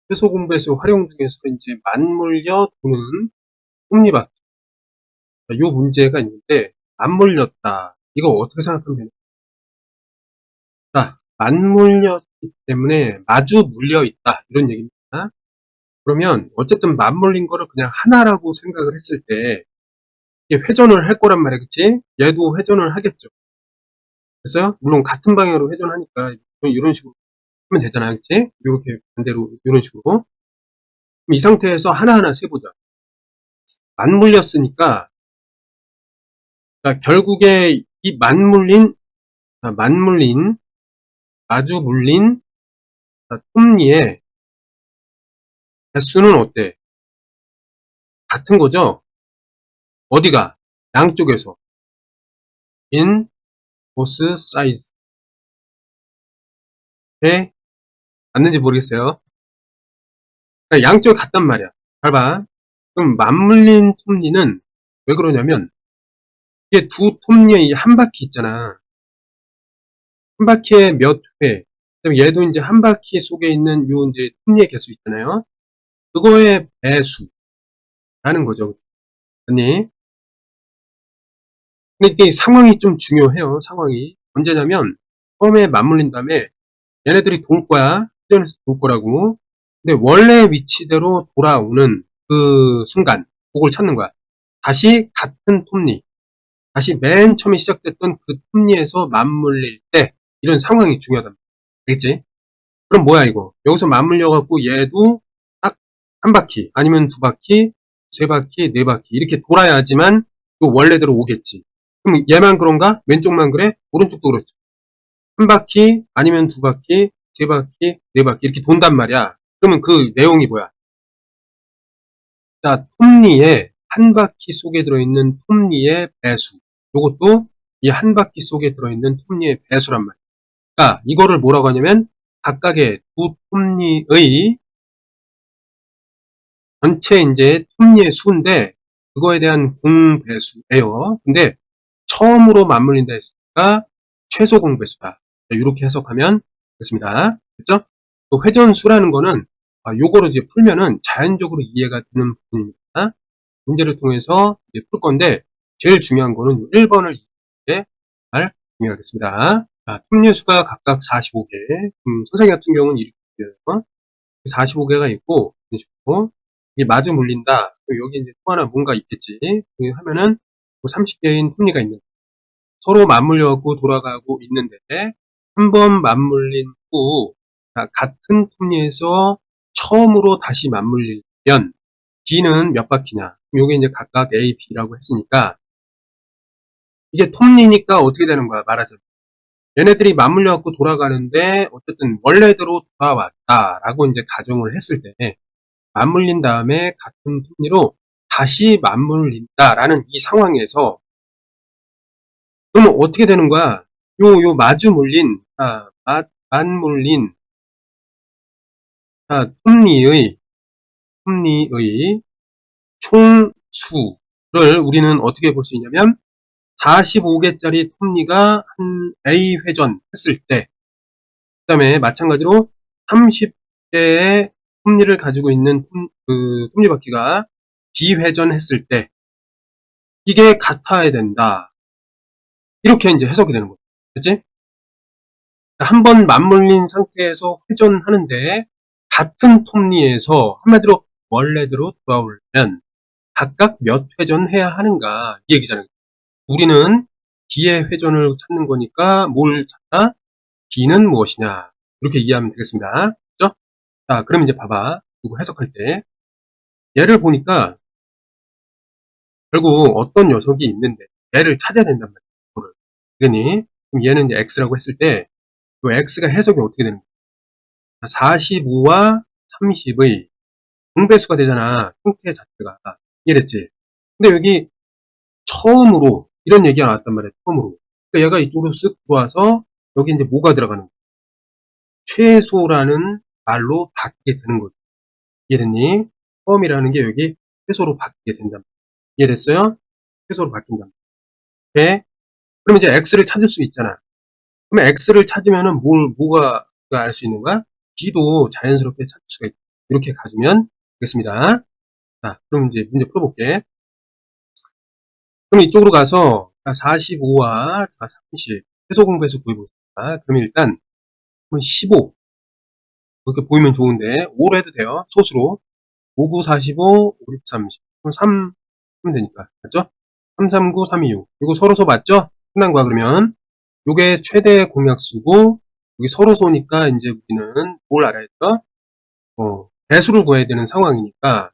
최소 공배수 활용 중에서 이제 맞물려 도는 톱니바퀴. 요 문제가 있는데, 맞물렸다. 이거 어떻게 생각하면 되나? 자, 맞물렸기 때문에 마주 물려 있다. 이런 얘기입니다. 그러면 어쨌든 맞물린 거를 그냥 하나라고 생각을 했을 때, 이게 회전을 할 거란 말이야, 그치? 얘도 회전을 하겠죠. 됐어요? 물론 같은 방향으로 회전하니까 이런 식으로 하면 되잖아, 그치? 이렇게 반대로 이런 식으로. 그럼 이 상태에서 하나하나 세보자. 맞물렸으니까, 그러니까 결국에 이 맞물린, 마주 물린 톱니의 개수는 어때? 같은 거죠? 어디가? 양쪽에서. in both sides. 에 맞는지 모르겠어요. 그러니까 양쪽이 같단 말이야. 봐봐. 그럼 맞물린 톱니는 왜 그러냐면, 이게 두 톱니에 한 바퀴 있잖아. 한 바퀴에 몇 회. 그럼 얘도 이제 한 바퀴 속에 있는 요 이제 톱니의 개수 있잖아요. 그거의 배수라는 거죠. 아니, 근데 이게 상황이 좀 중요해요. 상황이 언제냐면 처음에 맞물린 다음에 얘네들이 돌 거야. 회전해서 돌 거라고. 근데 원래 위치대로 돌아오는 그 순간 그걸 찾는 거야. 다시 같은 톱니, 다시 맨 처음에 시작됐던 그 톱니에서 맞물릴 때 이런 상황이 중요하다. 알겠지? 그럼 뭐야 이거? 여기서 맞물려갖고 얘도 딱 한 바퀴 아니면 두 바퀴, 세 바퀴, 네 바퀴 이렇게 돌아야지만 또 원래대로 오겠지. 그럼 얘만 그런가? 왼쪽만 그래? 오른쪽도 그렇죠. 한 바퀴 아니면 두 바퀴, 세 바퀴, 네 바퀴 이렇게 돈단 말이야. 그러면 그 내용이 뭐야? 자, 톱니에 한 바퀴 속에 들어있는 톱니의 배수. 요것도 이 한 바퀴 속에 들어있는 톱니의 배수란 말이야. 그러니까 이거를 뭐라고 하냐면 각각의 두 톱니의 전체 이제 톱니의 수인데 그거에 대한 공배수예요. 근데 처음으로 맞물린다 했으니까 최소 공배수다. 이렇게 해석하면 되겠습니다. 그렇죠? 또 회전수라는 거는 요거를 이제 풀면은 자연적으로 이해가 되는 부분입니다. 문제를 통해서 이제 풀 건데 제일 중요한 거는 1번을 이해하는 게 정말 중요하겠습니다. 자, 톱니수가 각각 45개. 선생님 같은 경우는 이렇게 45개가 있고 이런 식으로 이게 마주 물린다. 여기 이제 또 하나 뭔가 있겠지. 여기 하면은 30개인 톱니가 있는 서로 맞물려갖고 돌아가고 있는데 한 번 맞물린 후 같은 톱니에서 처음으로 다시 맞물리면 B는 몇 바퀴냐? 요게 이제 각각 A, B라고 했으니까 이게 톱니니까 어떻게 되는 거야? 말하자면 얘네들이 맞물려갖고 돌아가는데 어쨌든 원래대로 돌아왔다라고 이제 가정을 했을 때 맞물린 다음에 같은 톱니로 다시 맞물린다라는 이 상황에서 그러면 어떻게 되는 거야? 요 마주 물린 맞물린 톱니의 총수를 우리는 어떻게 볼 수 있냐면 45개짜리 톱니가 한 A 회전 했을 때, 그 다음에 마찬가지로 30개의 톱니를 가지고 있는 그 톱니바퀴가 B 회전 했을 때, 이게 같아야 된다. 이렇게 이제 해석이 되는 거죠. 그치? 한 번 맞물린 상태에서 회전하는데, 같은 톱니에서 한마디로 원래대로 돌아오려면 각각 몇 회전 해야 하는가, 이 얘기잖아요. 우리는 B의 회전을 찾는 거니까 뭘 찾다? B는 무엇이냐. 이렇게 이해하면 되겠습니다. 그죠? 자, 그럼 이제 봐봐. 이거 해석할 때. 얘를 보니까 결국 어떤 녀석이 있는데 얘를 찾아야 된단 말이야. 그러니 그럼 얘는 이제 X라고 했을 때 이 X가 해석이 어떻게 되는 거야? 45와 30의 공배수가 되잖아. 형태 자체가. 이해됐지? 근데 여기 처음으로 이런 얘기가 나왔단 말이야. 처음으로. 그러니까 얘가 이쪽으로 쓱 들어와서 여기 이제 뭐가 들어가는 거야? 최소라는 말로 바뀌게 되는 거죠. 이해됐니? 처음이라는 게 여기 최소로 바뀌게 된다. 이해됐어요? 최소로 바뀐다. 네. 그럼 이제 X를 찾을 수 있잖아. 그러면 X를 찾으면은 뭐가 알 수 있는 거야? B도 자연스럽게 찾을 수가 있다. 이렇게 가주면 되겠습니다. 자, 그럼 이제 문제 풀어볼게. 그럼 이쪽으로 가서 45와 30 최소 공배수 구해보겠습니다. 그러면 일단 15 이렇게 보이면 좋은데 5로 해도 돼요. 소수로 5, 9, 45, 5, 6, 30 그럼 3 하면 되니까 맞죠? 3, 3, 9, 3, 2, 6 이거 서로소 맞죠? 끝난 거야 그러면 요게 최대 공약수고 여기 서로소니까 이제 우리는 뭘 알아야 했어? 배수를 구해야 되는 상황이니까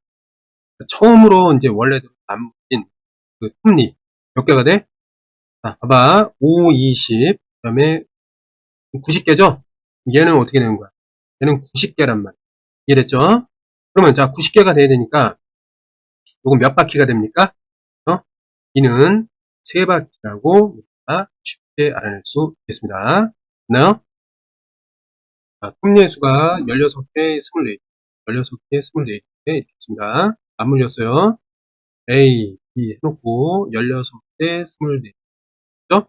처음으로 이제 원래대로 남긴 그 톱니 몇 개가 돼? 자, 봐봐. 5, 20, 그 다음에 90개죠? 얘는 어떻게 되는 거야? 얘는 90개란 말이야. 이해됐죠? 그러면 자, 90개가 돼야 되니까 요건 몇 바퀴가 됩니까? 이는 3바퀴라고 우리가 쉽게 알아낼 수 있겠습니다. 됐나요? 자, 톱니의 수가 16개, 24개, 16개, 24개 이렇게 있습니다. 안 물렸어요. A, B 해놓고 16개, 24개. 그죠?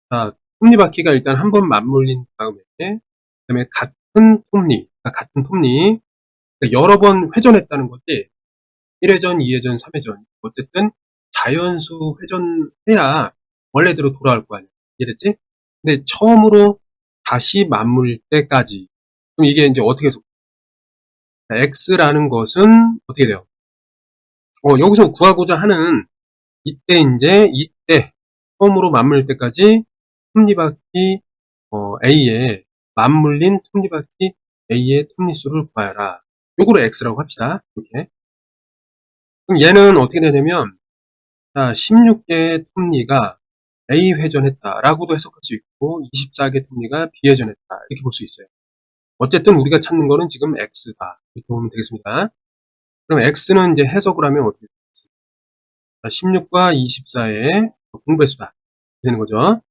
자, 톱니바퀴가 일단 한 번 맞물린 다음에 그다음에 같은 톱니, 같은 톱니 그러니까 여러 번 회전했다는 거지. 1회전, 2회전, 3회전 어쨌든 자연수 회전해야 원래대로 돌아올 거 아니야. 이해됐지? 근데 처음으로 다시 맞물 때까지 그럼 이게 이제 어떻게 해서 X라는 것은 어떻게 돼요? 여기서 구하고자 하는 이때 처음으로 맞물 때까지 톱니바퀴 A에 맞물린 톱니바퀴 A의 톱니수를 구하여라. 요거를 X라고 합시다. 이렇게. 그럼 얘는 어떻게 되냐면 자, 16개의 톱니가 A 회전했다라고도 해석할 수 있고 24개 톱니가 B 회전했다 이렇게 볼 수 있어요. 어쨌든 우리가 찾는 거는 지금 X다. 이렇게 보면 되겠습니다. 그럼 X는 이제 해석을 하면 어떻게 되겠습니까? 16과 24의 공배수다. 되는 거죠.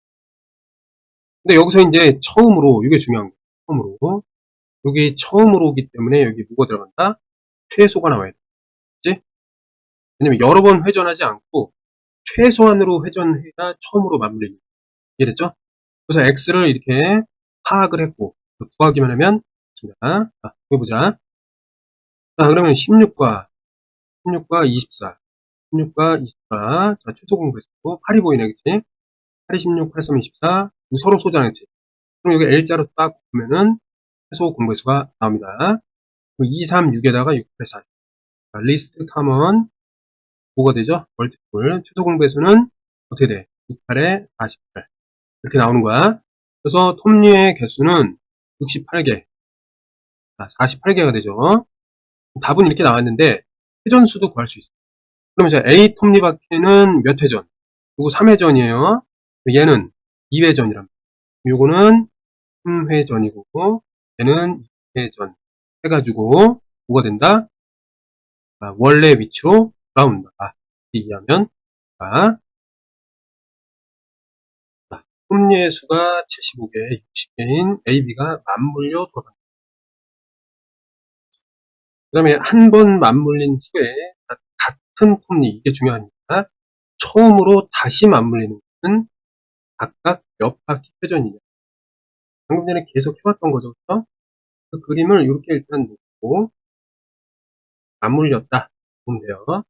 근데 여기서 이제 처음으로, 이게 중요한 거예요. 처음으로. 여기 처음으로 오기 때문에 여기 뭐가 들어간다? 최소가 나와야 되겠지? 왜냐면 여러 번 회전하지 않고 최소한으로 회전해야 처음으로 마무리입니다. 이해됐죠? 그래서 X를 이렇게 파악을 했고 구하기만 하면 됩니다. 자, 해보자. 자, 그러면 16과 24. 16과 24. 자, 최소 공배수. 8이 보이네, 그치? 8이 16, 8, 3, 24. 서로 소잖아, 그치? 그럼 여기 L자로 딱 보면은 최소 공배수가 나옵니다. 2, 3, 6에다가 6, 8, 4. 리스트 카먼 뭐가 되죠? 멀티플. 최소 공배수는 어떻게 돼? 6, 8에 48. 이렇게 나오는 거야. 그래서 톱니의 개수는 68개. 48개가 되죠. 답은 이렇게 나왔는데 회전수도 구할 수 있어요. 그러면 자 A 톱니바퀴는 몇 회전? 요거 3회전이에요. 얘는 2회전이랍니다. 요거는 3회전이고 얘는 2회전 해가지고 뭐가 된다? 원래 위치로 돌아온다. 이해하면 톱니의 수가 75개, 60개인 AB가 맞물려 돌아간다. 그 다음에 한 번 맞물린 후에 같은 톱니, 이게 중요하니까 처음으로 다시 맞물리는 것은 각각 몇 바퀴 회전이냐. 방금 전에 계속 해왔던 거죠. 그렇죠? 그 그림을 이렇게 일단 놓고 맞물렸다 보면 돼요.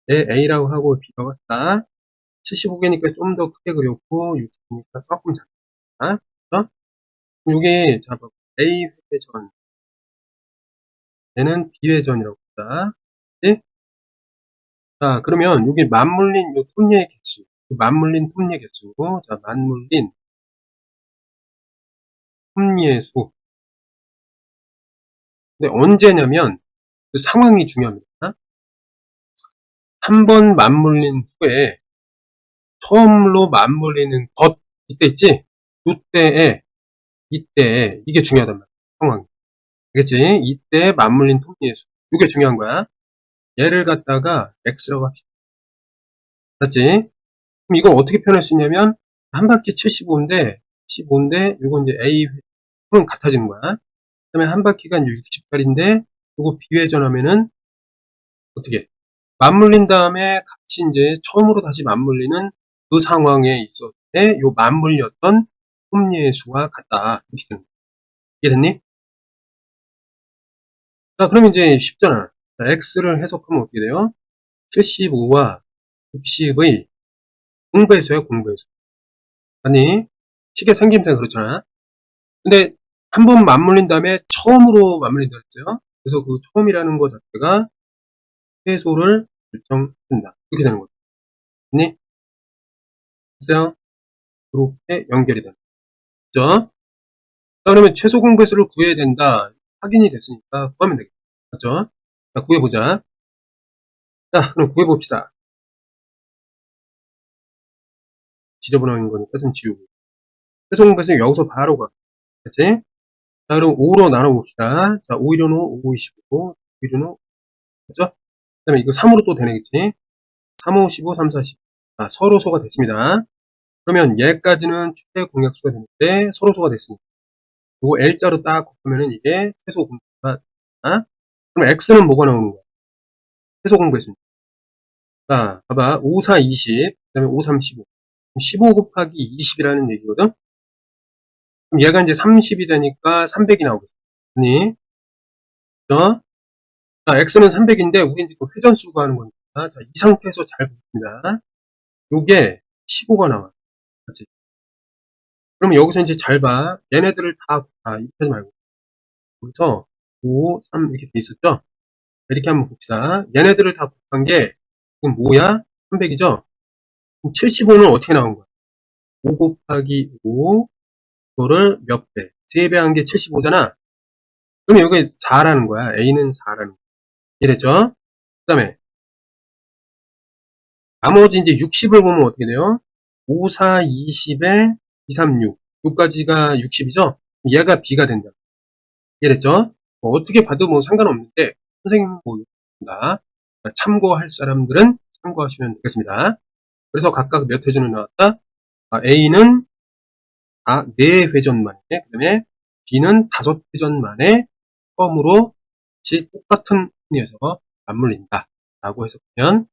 A라고 하고 B가 같다. 75개니까 좀 더 크게 그렸고 60이니까 조금 작다. 그렇죠? 요게 자 A 회전, 얘는 B 회전이라고 합니다. 네? 자, 그러면 여기 맞물린 요 톱니의 개수, 맞물린 톱니의 개수고, 자, 맞물린 톱니의 수. 근데 언제냐면 그 상황이 중요합니다. 한 번 맞물린 후에 처음으로 맞물리는 것 이때 있지? 이때에 이게 중요하단 말이야. 상황. 알겠지? 이때 맞물린 톱니의 수. 이게 중요한 거야. 얘를 갖다가 x라고 합시다. 맞지? 그럼 이거 어떻게 표현할 수 있냐면 한 바퀴 75인데 이거 이제 A 는 같아지는 거야. 그 다음에 한 바퀴가 이제 60짜리인데 이거 비회전하면은 어떻게 맞물린 다음에 같이 이제 처음으로 다시 맞물리는 그 상황에 있을 때 요 맞물렸던 톱니의 수가 같다. 이렇게 되는 거야. 이해됐니? 자, 그러면 이제 쉽잖아. 자, x를 해석하면 어떻게 돼요? 75와 60의 공배수야, 공배수. 아니, 식의 생김새가 그렇잖아. 근데 한 번 맞물린 다음에 처음으로 맞물린다 했어요. 그래서 그 처음이라는 것 자체가 최소를 결정한다. 이렇게 되는 거죠. 아니, 됐어요? 이렇게 연결이 되는 거죠. 자, 그러면 최소 공배수를 구해야 된다. 확인이 됐으니까 구하면 되겠죠. 맞죠? 자, 구해보자. 자, 그럼 구해봅시다. 지저분한 거니까 좀 지우고. 최소 공배수 여기서 바로 가. 그치? 자, 그럼 5로 나눠봅시다. 자, 5 1은 5, 5, 25, 5 1은 5. 그죠? 그 다음에 이거 3으로 또 되네, 그치? 3, 5, 15, 3, 4, 10. 자, 서로소가 됐습니다. 그러면 얘까지는 최대 공약수가 되는데 서로소가 됐습니다. 이거 L자로 딱 곱하면은 이게 최소 공배수가 됩니다. 그럼 X는 뭐가 나오는 거야? 최소 공배수입니다. 자, 봐봐. 5, 4, 20. 그 다음에 5, 3, 15. 15 곱하기 20이라는 얘기거든? 그럼 얘가 이제 30이 되니까 300이 나오겠지. 아니, 자, x는 300인데, 우리 이제 또 회전수가 하는 거니까. 자, 이 상태에서 잘 보겠습니다. 요게 15가 나와. 맞지? 그러면 여기서 이제 잘 봐. 얘네들을 이렇게 하지 말고. 여기서 5, 3 이렇게 돼 있었죠? 이렇게 한번 봅시다. 얘네들을 다 곱한 게, 이건 뭐야? 300이죠? 그럼 75는 어떻게 나온 거야? 5 곱하기 5, 그거를 몇 배? 3배 한 게 75잖아? 그러면 여기 4라는 거야. A는 4라는 거야. 이랬죠? 그 다음에, 나머지 이제 60을 보면 어떻게 돼요? 5, 4, 20에 2, 3, 6. 여기까지가 60이죠? 얘가 B가 된다. 이랬죠? 뭐 어떻게 봐도 뭐 상관없는데, 선생님은 뭐, 참고할 사람들은 참고하시면 되겠습니다. 그래서 각각 몇 회전을 나왔다? A는 4회전 만에, 그 다음에 B는 5회전 만에 처음으로 같이 똑같은 분야에서 맞물린다. 라고 해석하면,